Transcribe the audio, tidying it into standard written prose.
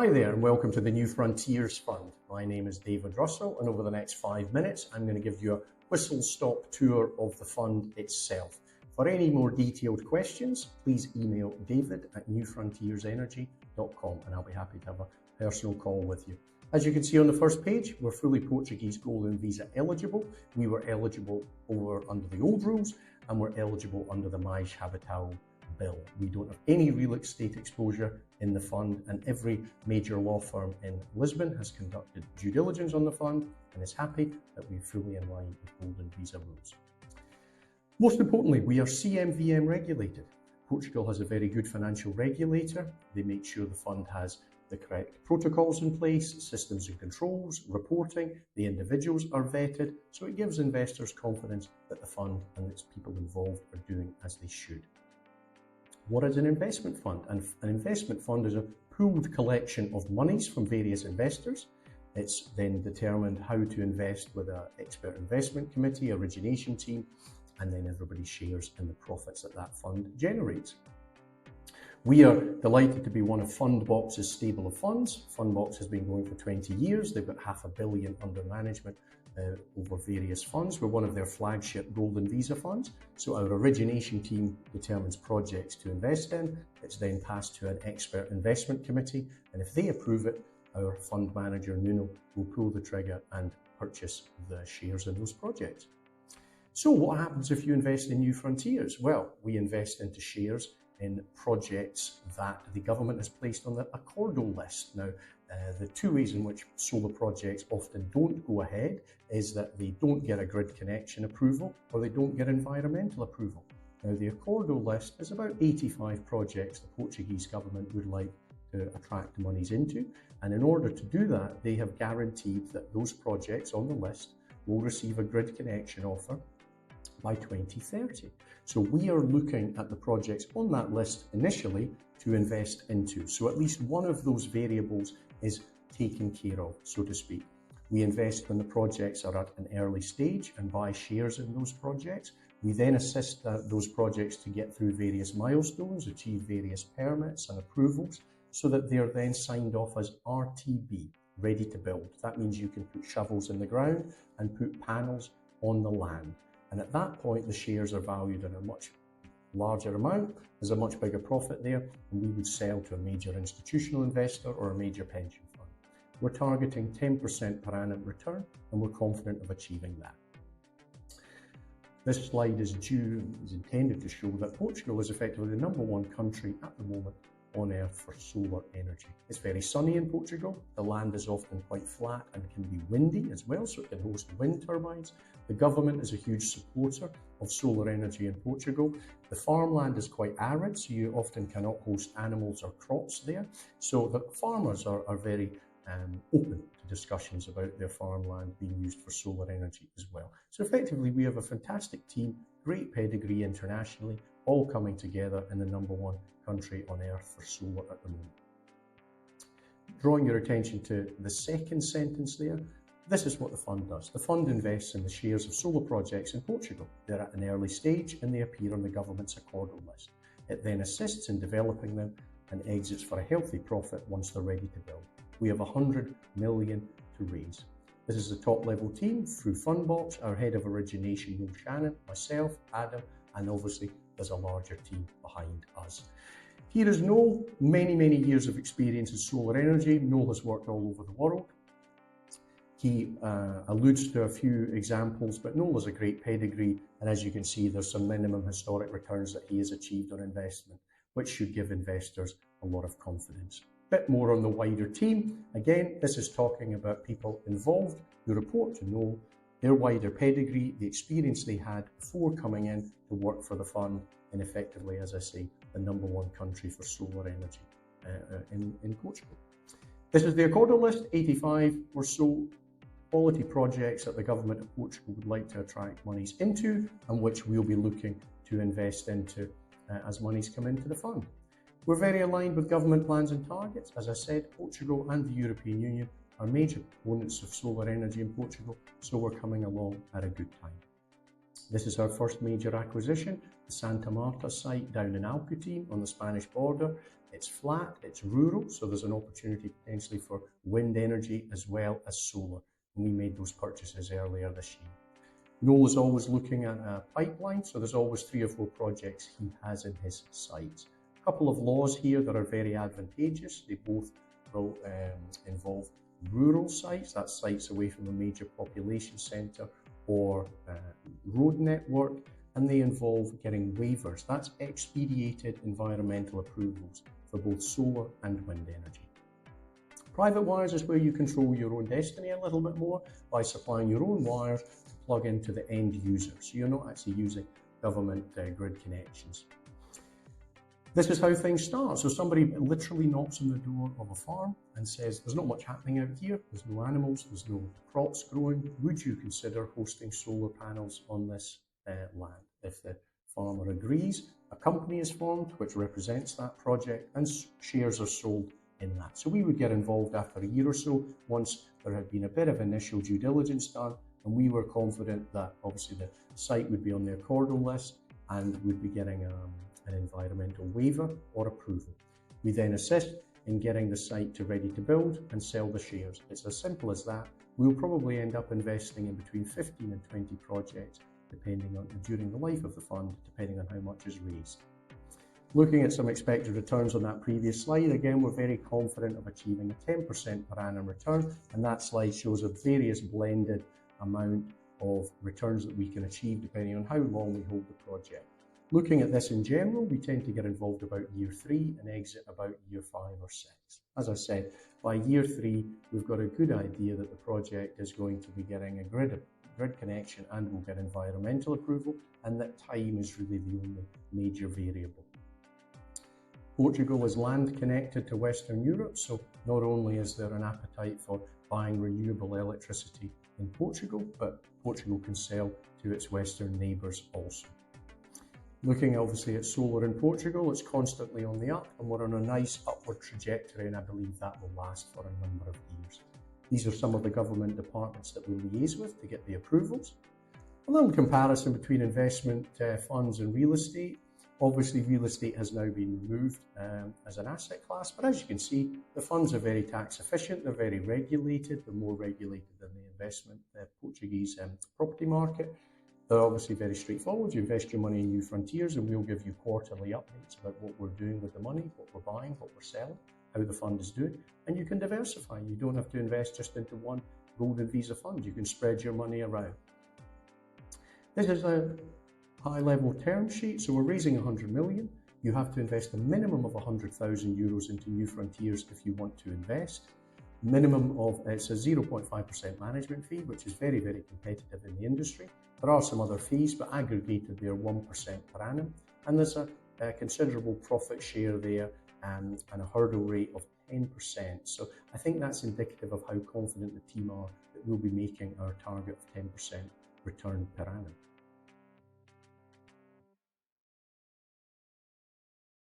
Hi there and welcome to the New Frontiers Fund. My name is David Russell and over the next 5 minutes I'm going to give you a whistle-stop tour of the fund itself. For any more detailed questions, please email david@newfrontiersenergy.com and I'll be happy to have a personal call with you. As you can see on the first page, we're fully Portuguese Golden Visa eligible. We were eligible under the old rules and we're eligible under the Mais Habitao bill. We don't have any real estate exposure in the fund, and every major law firm in Lisbon has conducted due diligence on the fund and is happy that we're fully in line with Golden Visa rules. Most importantly, we are CMVM regulated. Portugal has a very good financial regulator. They make sure the fund has the correct protocols in place, systems and controls, reporting, the individuals are vetted, so it gives investors confidence that the fund and its people involved are doing as they should. What is an investment fund? An investment fund is a pooled collection of monies from various investors. It's then determined how to invest with an expert investment committee, origination team, and then everybody shares in the profits that fund generates. We are delighted to be one of Fundbox's stable of funds. Fundbox has been going for 20 years. They've got $500 million under management over various funds. We're one of their flagship Golden Visa funds. So our origination team determines projects to invest in. It's then passed to an expert investment committee. And if they approve it, our fund manager, Nuno, will pull the trigger and purchase the shares in those projects. So what happens if you invest in New Frontiers? Well, we invest into shares in projects that the government has placed on the Accordo list. Now, the two ways in which solar projects often don't go ahead is that they don't get a grid connection approval or they don't get environmental approval. Now, the Accordo list is about 85 projects the Portuguese government would like to attract monies into, and in order to do that, they have guaranteed that those projects on the list will receive a grid connection offer by 2030. So we are looking at the projects on that list initially to invest into. So at least one of those variables is taken care of, so to speak. We invest when the projects are at an early stage and buy shares in those projects. We then assist those projects to get through various milestones, achieve various permits and approvals, so that they are then signed off as RTB, ready to build. That means you can put shovels in the ground and put panels on the land. And at that point, the shares are valued at a much larger amount. There's a much bigger profit there, and we would sell to a major institutional investor or a major pension fund. We're targeting 10% per annum return, and we're confident of achieving that. This slide is intended to show that Portugal is effectively the #1 country at the moment on earth for solar energy. It's very sunny in Portugal. The land is often quite flat and can be windy as well, so it can host wind turbines. The government is a huge supporter of solar energy in Portugal. The farmland is quite arid, so you often cannot host animals or crops there. So the farmers are very open to discussions about their farmland being used for solar energy as well. So effectively, we have a fantastic team, great pedigree internationally, all coming together in the #1 country on earth for solar at the moment. Drawing your attention to the second sentence there, this is what the fund does. The fund invests in the shares of solar projects in Portugal. They're at an early stage and they appear on the government's Accordo list. It then assists in developing them and exits for a healthy profit once they're ready to build. We have 100 million to raise. This is the top level team through Fundbox, our head of origination, Noel Shannon, myself, Adam, and obviously there's a larger team behind us. Here is Noel, many years of experience in solar energy. Noel has worked all over the world. He alludes to a few examples, but Noel has a great pedigree, and as you can see, there's some minimum historic returns that he has achieved on investment, which should give investors a lot of confidence. Bit more on the wider team. Again, this is talking about people involved who report to Noel, their wider pedigree, the experience they had before coming in to work for the fund, and effectively, as I say, the #1 country for solar energy in Portugal. This is the Accordo list, 85 or so quality projects that the government of Portugal would like to attract monies into and which we'll be looking to invest into as monies come into the fund. We're very aligned with government plans and targets. As I said, Portugal and the European Union are major proponents of solar energy in Portugal, so we're coming along at a good time. This is our first major acquisition, the Santa Marta site down in Alcutim on the Spanish border. it's flat, it's rural, so there's an opportunity potentially for wind energy as well as solar. And we made those purchases earlier this year. Noel is always looking at a pipeline, so there's always 3 or 4 projects he has in his sights. A couple of laws here that are very advantageous. They both will involve rural sites, that's sites away from a major population centre or road network, and they involve getting waivers. That's expedited environmental approvals for both solar and wind energy. Private wires is where you control your own destiny a little bit more by supplying your own wires to plug into the end user. So you're not actually using government grid connections. This is how things start. So somebody literally knocks on the door of a farm and says, there's not much happening out here, there's no animals, there's no crops growing. Would you consider hosting solar panels on this land? If the farmer agrees, a company is formed which represents that project and shares are sold in that. So we would get involved after a year or so once there had been a bit of initial due diligence done, and we were confident that obviously the site would be on the Accordo list and would be getting an environmental waiver or approval. We then assist in getting the site to ready to build and sell the shares. It's as simple as that. We'll probably end up investing in between 15 and 20 projects depending on during the life of the fund, depending on how much is raised. Looking at some expected returns on that previous slide, again, we're very confident of achieving a 10% per annum return, and that slide shows a various blended amount of returns that we can achieve depending on how long we hold the project. Looking at this in general, we tend to get involved about year 3 and exit about year 5 or 6. As I said, by year 3, we've got a good idea that the project is going to be getting a grid connection and will get environmental approval, and that time is really the only major variable. Portugal is land connected to Western Europe, so not only is there an appetite for buying renewable electricity in Portugal, but Portugal can sell to its Western neighbours also. Looking obviously at solar in Portugal, it's constantly on the up and we're on a nice upward trajectory, and I believe that will last for a number of years. These are some of the government departments that we liaise with to get the approvals. A little comparison between investment funds and real estate. Obviously, real estate has now been removed as an asset class, but as you can see, the funds are very tax efficient, they're very regulated, they're more regulated than the investment Portuguese property market. They're obviously very straightforward. You invest your money in New Frontiers and we'll give you quarterly updates about what we're doing with the money, what we're buying, what we're selling, how the fund is doing, and you can diversify. You don't have to invest just into one Golden Visa fund. You can spread your money around. This is a high-level term sheet. So we're raising 100 million. You have to invest a minimum of 100,000 euros into New Frontiers if you want to invest. Minimum of, it's a 0.5% management fee, which is very, very competitive in the industry. There are some other fees, but aggregated they're 1% per annum. And there's a considerable profit share there and a hurdle rate of 10%. So I think that's indicative of how confident the team are that we'll be making our target of 10% return per annum.